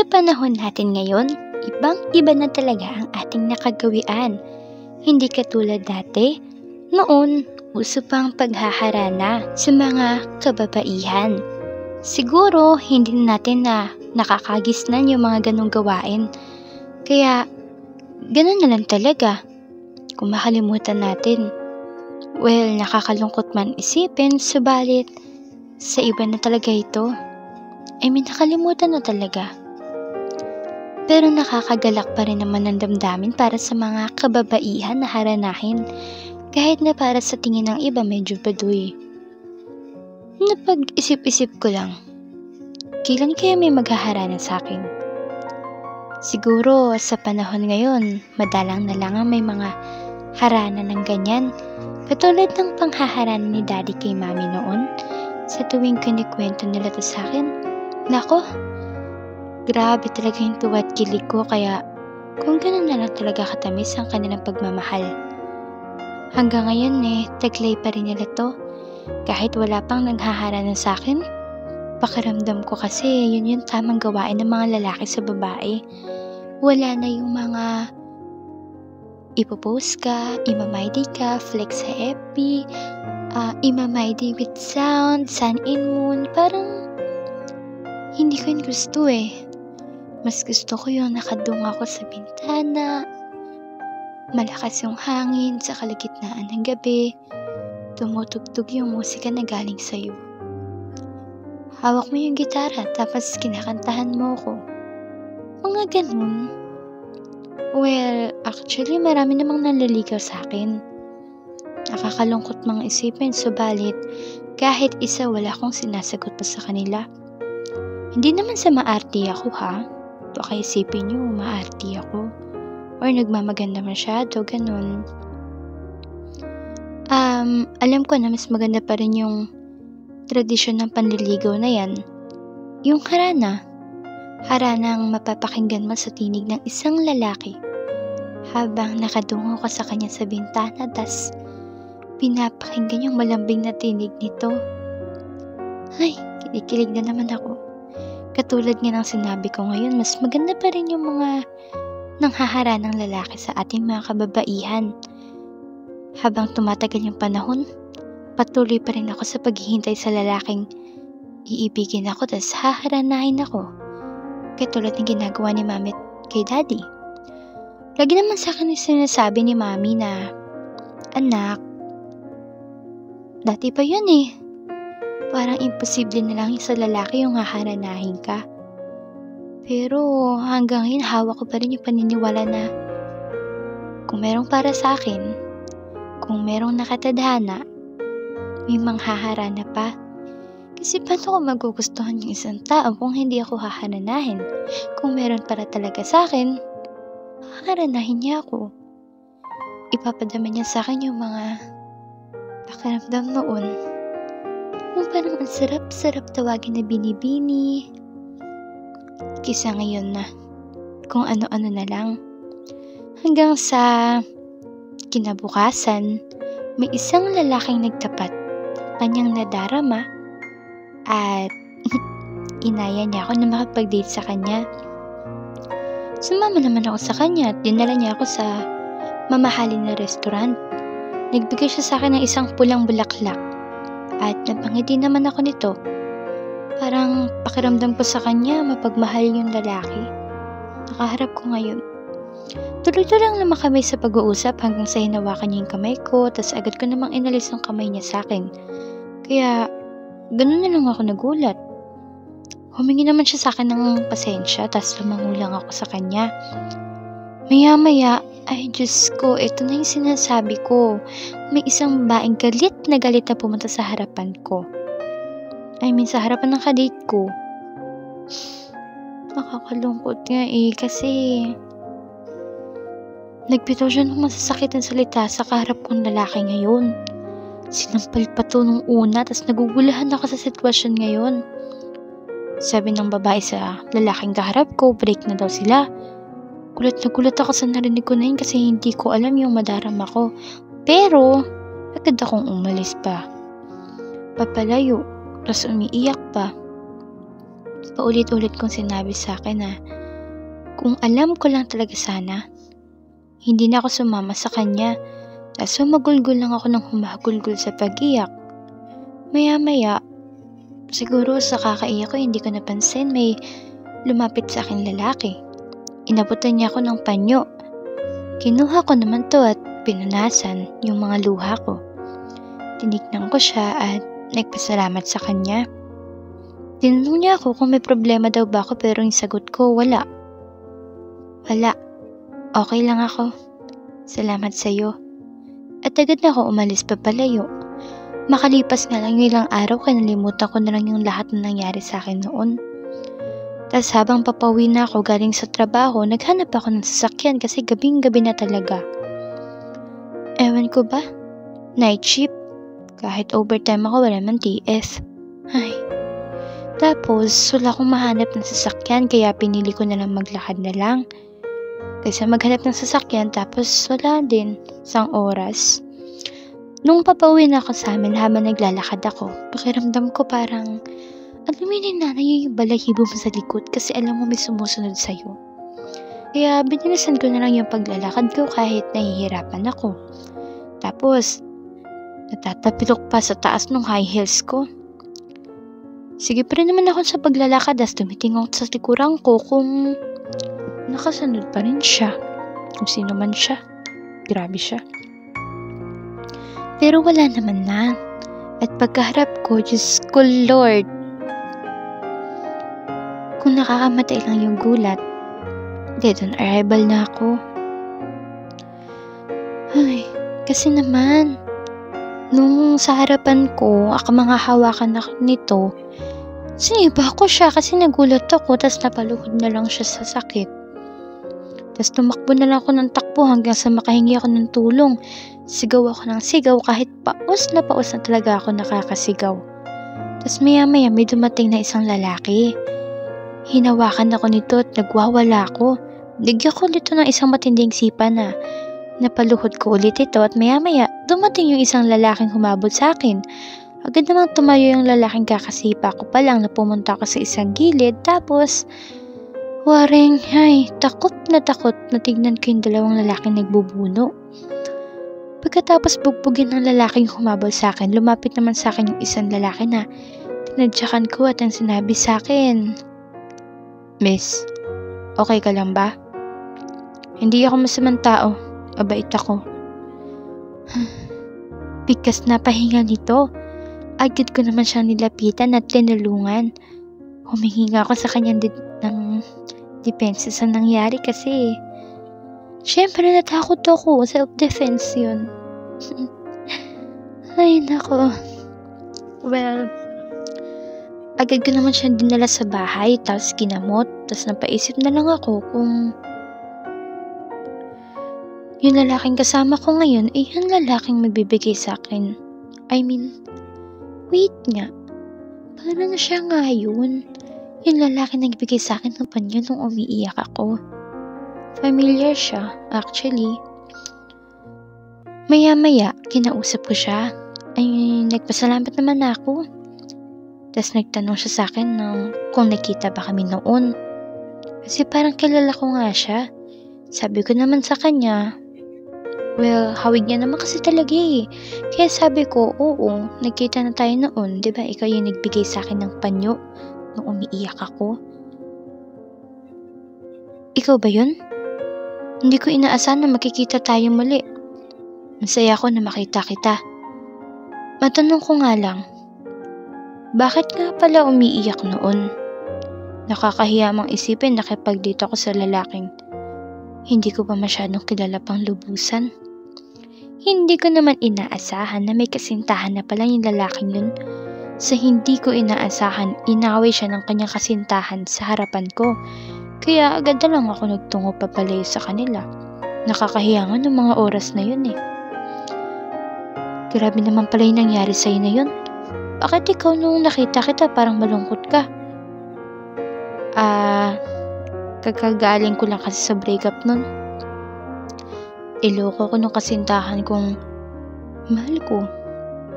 Sa panahon natin ngayon, ibang-iba na talaga ang ating nakagawian. Hindi katulad dati, noon uso pang paghaharana sa mga kababaihan. Siguro hindi natin na nakakagisnan yung mga ganong gawain. Kaya ganon na lang talaga kung makalimutan natin. Well, nakakalungkot man isipin, subalit sa iba na talaga ito. Nakalimutan na talaga. Pero nakakagalak pa rin naman ng damdamin para sa mga kababaihan na haranahin, kahit na para sa tingin ng iba medyo baduy. Napag-isip-isip ko lang, kailan kaya may maghaharana sa akin? Siguro sa panahon ngayon, madalang na lang ang may mga harana ng ganyan, katulad ng panghaharana ni Daddy kay Mami noon. Sa tuwing kinikwento nila to sa akin, nako, grabe talaga yung tuwa at kilig ko, kaya kung ganun na lang talaga katamis ang kanilang pagmamahal. Hanggang ngayon taglay pa rin nila to, kahit wala pang naghaharana sa akin. Pakiramdam ko kasi yun yung tamang gawain ng mga lalaki sa babae. Wala na yung mga ipopost ka, imamayday ka, flex sa FB, imamayday with sound, sun in moon. Parang hindi ko yun gusto Mas gusto ko yung nakadung ako sa bintana, malakas yung hangin sa kalagitnaan ng gabi, tumutugtog yung musika na galing sa'yo. Hawak mo yung gitara tapos kinakantahan mo ko. Mga ganun. Well, actually marami namang nanliligaw sa akin. Nakakalungkot mga isipin, subalit kahit isa wala akong sinasagot pa sa kanila. Hindi naman sa maarte ako Baka isipin nyo maarte ako or nagmamaganda masyado, ganun. Alam ko na mas maganda pa rin yung tradisyon ng panliligaw na yan. Yung harana ang mapapakinggan mo sa tinig ng isang lalaki habang nakadungo ka sa kanya sa bintana, tas pinapakinggan yung malambing na tinig nito. Ay, kinikilig na naman ako. Katulad nga ng sinabi ko ngayon, mas maganda pa rin yung mga nanghaharanang lalaki sa ating mga kababaihan. Habang tumatagal yung panahon, patuloy pa rin ako sa paghihintay sa lalaking iibigin ako, tas haharanahin ako. Katulad ng ginagawa ni Mami kay Daddy. Lagi naman sa akin yung sinasabi ni Mami na, anak, dati pa yun parang imposible na lang sa lalaki yung haharanahin ka. Pero hanggang ngayon hawak ko pa rin yung paniniwala na kung merong para sa akin, kung merong nakatadhana, may manghaharana pa. Kasi paano ko magugustuhan yung isang tao kung hindi ako haharanahin? Kung meron para talaga sa akin, haharanahin niya ako. Ipapadama niya sa akin yung mga pakiramdam noon. Yung parang ang sarap-sarap tawagin na binibini. Kisa ngayon na kung ano-ano na lang. Hanggang sa kinabukasan, may isang lalaking nagtapat, kanyang nadarama, at inaya niya ako na makapag-date sa kanya. Sumama naman ako sa kanya at dinala niya ako sa mamahalin na restaurant. Nagbigay siya sa akin ng isang pulang bulaklak at napangiti naman ako nito. Parang pakiramdam ko sa kanya mapagmahal yung lalaki. Nakaharap ko ngayon. Tuloy-tuloy lang naman kami sa pag-uusap hanggang sa hinawakan niya yung kamay ko, tas agad ko namang inalis ang kamay niya sa akin. Kaya ganun na lang ako nagulat. Humingi naman siya sa akin ng pasensya, tas lumangulang ako sa kanya. Maya-maya, ay Diyos ko, ito na yung sinasabi ko. May isang babaeng galit na pumunta sa harapan ko. Sa harapan ng kadate ko. Nakakalungkot nga kasi nagpitaw siya ng masasakitan salita sa kaharap kong lalaki ngayon. Sinampal pa to nung una, tas nagugulahan ako sa sitwasyon ngayon. Sabi ng babae sa lalaking kaharap ko, break na daw sila. Gulat na gulat ako sa narinig ko na yun kasi hindi ko alam yung madarama ko. Pero, agad akong umalis pa. Papalayo, tas umiiyak pa. paulit-ulit kong sinabi sa akin na kung alam ko lang talaga sana, hindi na ako sumama sa kanya. Tapos humagulgol lang ako ng humagulgol sa pag-iyak. Maya-maya, siguro sa kakaiyak ko hindi ko napansin may lumapit sa akin lalaki. Inabutan niya ako ng panyo. Kinuha ko naman to at pinunasan yung mga luha ko. Tinignan ko siya at nagpasalamat sa kanya. Tinanong niya ako kung may problema daw ba ako pero yung sagot ko wala. Wala. Okay lang ako. Salamat sa'yo. At agad na ako umalis papalayo. Makalipas nga lang yung ilang araw, kinalimutan ko na lang yung lahat na nangyari sa akin noon. Tapos habang papauwi na ako galing sa trabaho, naghanap ako ng sasakyan kasi gabing-gabi na talaga. Ewan ko ba? Night shift. Kahit overtime ako, wala man TF. Ay. Tapos, wala akong mahanap ng sasakyan kaya pinili ko na lang maglakad na lang. Kaysa maghanap ng sasakyan tapos wala din, isang oras. Nung papauwi na ako sa amin habang naglalakad ako, pakiramdam ko parang, alam mo yun nanay yung balahibo mo sa likod kasi alam mo may sumusunod sa'yo. Kaya binilisan ko na lang yung paglalakad ko kahit nahihirapan ako. Tapos, natatapilok pa sa taas ng high heels ko. Sige pa rin naman ako sa paglalakad as tumitingin sa likuran ko kung nakasunod pa rin siya. Kung sino man siya. Grabe siya. Pero wala naman na. At pagkaharap ko, Diyos ko Lord. Kung nakakamatay lang yung gulat, dead on arrival na ako. Ay, kasi naman, nung sa harapan ko, mga hawakan ako nito, siniba ko siya kasi nagulat ako, tas napaluhod na lang siya sa sakit. Tas tumakbo na lang ako ng takbo hanggang sa makahingi ako ng tulong. Sigaw ako ng sigaw kahit paus na talaga ako nakakasigaw. Tas maya-maya may dumating na isang lalaki. Hinawakan ako nito at nagwawala ako. Bigyan ko ulit ng isang matinding sipa na napaluhod ko ulit ito at maya-maya dumating yung isang lalaking humabol sa akin. Agad namang tumayo yung lalaking kakasipa ko pa lang na pumunta ako sa isang gilid tapos waring, ay, takot na tignan ko yung dalawang lalaking nagbubuno. Pagkatapos bugbugin ng lalaking humabol sa akin, lumapit naman sa akin yung isang lalaki na tinadyakan ko at ang sinabi sa akin, Miss, okay ka lang ba? Hindi ako masamang tao, mabait ako. Bigkas na pahinga nito. Agad ko naman siyang nilapitan at tinulungan. Humihinga ako sa kanya ng depensa sa nangyari kasi syempre natakot ako, self-defense yun. Ay nako. Well, agad ko naman siya dinala sa bahay tapos ginamot, tapos napaisip na lang ako kung yung lalaking kasama ko ngayon ay yung lalaking magbibigay sa akin. I mean, wait nga, parang siya nga yun. Yung lalaki nagbigay sa akin ng panyo nung umiiyak ako. Familiar siya, actually. Maya-maya, kinausap ko siya. Ay, nagpasalamat naman ako. Tapos nagtanong siya sa akin kung nakita ba kami noon. Kasi parang kilala ko nga siya. Sabi ko naman sa kanya, well, hawig niya naman kasi talaga eh. Kaya sabi ko, oo, nagkita na tayo noon. Diba, ikaw yung nagbigay sa akin ng panyo nung umiiyak ako. Ikaw ba yun? Hindi ko inaasahan na makikita tayo muli. Masaya ako na makita kita. Matanong ko nga lang, bakit nga pala umiiyak noon? Nakakahiya mang isipin na kapag dito ako sa lalaking hindi ko pa masyadong kilala pang lubusan. Hindi ko naman inaasahan na may kasintahan na pala yung lalaking yun. Sa hindi ko inaasahan, inaway siya ng kanyang kasintahan sa harapan ko. Kaya agad na lang ako nagtungo papalayo sa kanila. Nakakahiya nga ng mga oras na yun eh. Grabe naman pala yung nangyari sa'yo na yun. Bakit ikaw nung nakita kita parang malungkot ka? Kagagaling ko lang kasi sa breakup nun. Iloko ko nung kasintahan kong mahal ko.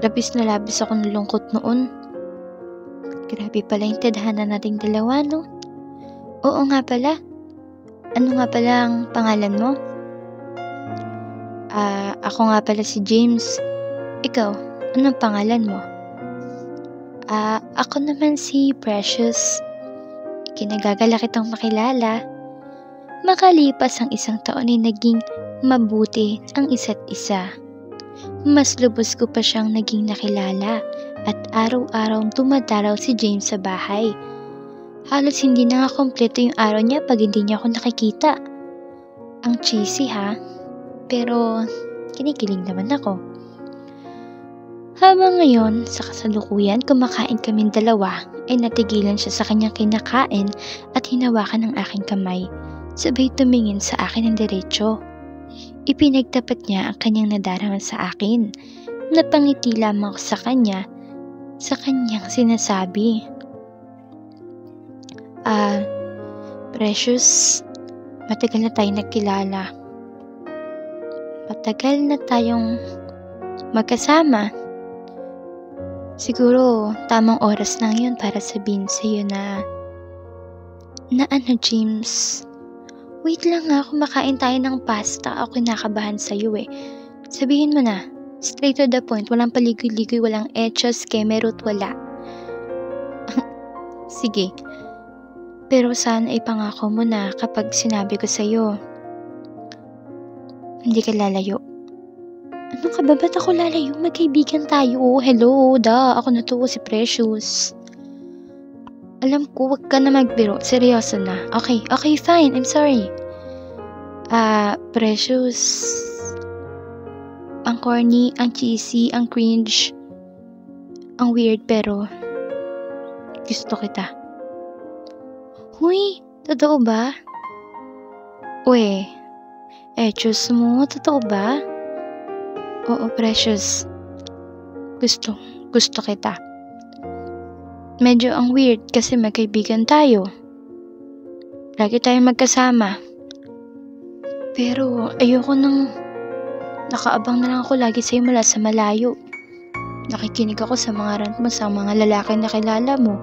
Labis na labis ako nalungkot noon. Grabe pala yung tadhana nating dalawa, no? Oo nga pala. Ano nga pala ang pangalan mo? Ako nga pala si James. Ikaw, anong pangalan mo? Ako naman si Precious. Kinagagala kitang makilala. Makalipas ang 1 taon ay naging mabuti ang isa't isa. Mas lubos ko pa siyang naging nakilala at araw-araw dumadalaw si James sa bahay. Halos hindi na nga kompleto yung araw niya pag hindi niya ako nakikita. Ang cheesy ha, pero kinikilig naman ako. Habang ngayon, sa kasalukuyan kumakain kaming dalawa, ay natigilan siya sa kanyang kinakain at hinawakan ang aking kamay. Sabay tumingin sa akin ng diretso. Ipinagtapat niya ang kanyang nadarama sa akin. Napangiti lamang ako sa kanyang sinasabi. Precious, matagal na tayong nagkilala. Matagal na tayong magkasama. Siguro tamang oras lang yun para sabihin sa'yo na ano James, wait lang nga, kumakain tayo ng pasta. Ako kinakabahan sa'yo eh. Sabihin mo na, straight to the point, walang paligoy-ligoy, walang etchos, kemerut, wala. Sige, pero sana ipangako mo na kapag sinabi ko sa'yo, hindi ka lalayo. Ano ka ba? Ba't ako lalayo? Magkaibigan tayo. Oh, hello, ako na to, si Precious. Alam ko, wag ka na magbiro. Seryoso na. Okay, fine. I'm sorry. Precious. Ang corny, ang cheesy, ang cringe. Ang weird, pero gusto kita. Huy, totoo ba? Uy, choose mo, totoo ba? Oo, Precious. Gusto kita. Medyo ang weird kasi magkaibigan tayo. Lagi tayong magkasama. Pero ayoko nang nakaabang na lang ako lagi sa'yo mula sa malayo. Nakikinig ako sa mga rant mo sa mga lalaki na kilala mo.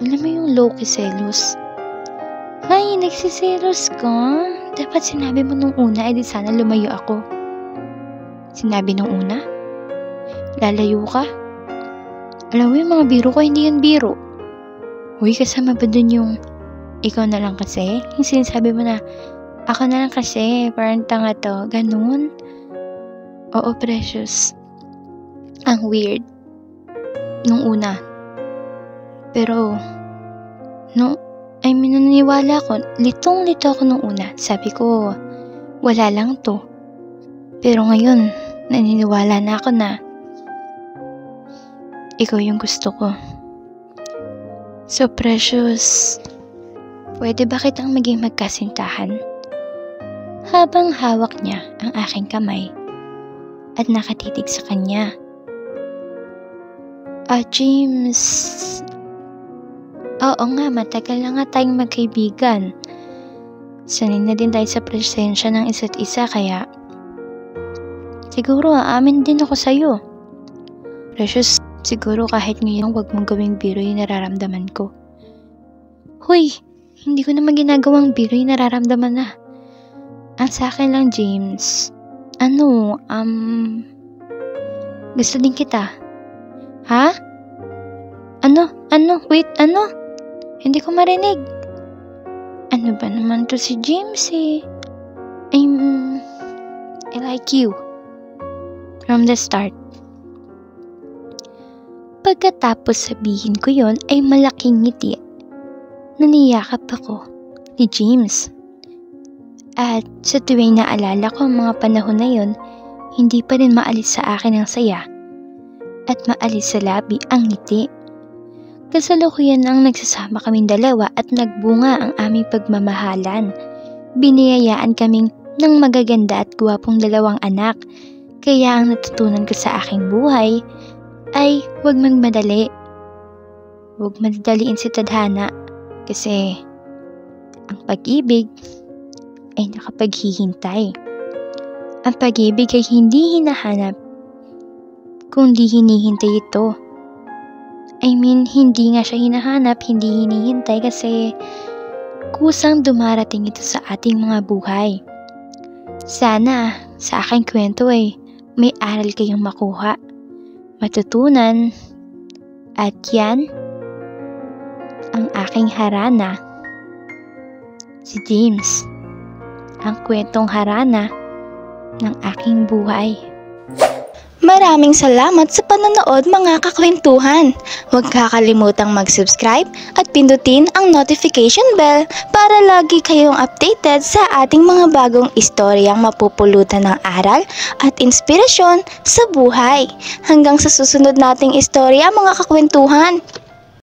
Alam mo yung low-key selos? Ay, nagsiselos ka? Dapat sinabi mo nung una, edi sana lumayo ako. Sinabi nung una? Lalayo ka? Alam mo yung mga biro ko, hindi yun biro. Uy, kasama ba dun yung ikaw na lang kasi? Yung sinasabi mo na, ako na lang kasi, parang tanga to, ganun? Oo, Precious. Ang weird. Nung una. Pero, naniniwala ko, litong-lito ako nung una. Sabi ko, wala lang to. Pero ngayon, naniniwala na ako na ikaw yung gusto ko. So, Precious, pwede ba kitang maging magkasintahan? Habang hawak niya ang aking kamay at nakatitig sa kanya. James, oo nga, matagal na nga tayong magkaibigan. Sanay na din tayo sa presensya ng isa't isa, kaya siguro aamin din ako sa'yo. Precious, siguro kahit ngayon wag mong gawing biro yung nararamdaman ko. Hoy, hindi ko naman ginagawang biro yung nararamdaman na. Ang sa akin lang, James, gusto din kita. Ha? Wait, Hindi ko marinig. Ano ba naman to si James eh? I like you. From the start. Pagkatapos sabihin ko yon ay malaking ngiti. Naniyakap ako ni James. At sa tuwing naalala ko ang mga panahon na yon, hindi pa rin maalis sa akin ang saya. At maalis sa labi ang ngiti. Kasalukuyan ang nagsasama kaming dalawa at nagbunga ang aming pagmamahalan. Biniyayaan kaming ng magaganda at gwapong 2 anak. Kaya ang natutunan ko sa aking buhay ay huwag magmadali. Huwag madaliin si tadhana kasi ang pag-ibig ay nakapaghihintay. Ang pag-ibig ay hindi hinahanap, kundi hinihintay ito. Hindi nga siya hinahanap, hindi hinihintay kasi kusang dumarating ito sa ating mga buhay. Sana sa aking kwento may aral kayong makuha, matutunan, at yan ang aking harana. Si James, ang kwentong harana ng aking buhay. Maraming salamat sa panonood mga kakwentuhan. Huwag kakalimutang mag-subscribe at pindutin ang notification bell para lagi kayong updated sa ating mga bagong istoryang mapupulutan ng aral at inspirasyon sa buhay. Hanggang sa susunod nating istorya mga kakwentuhan.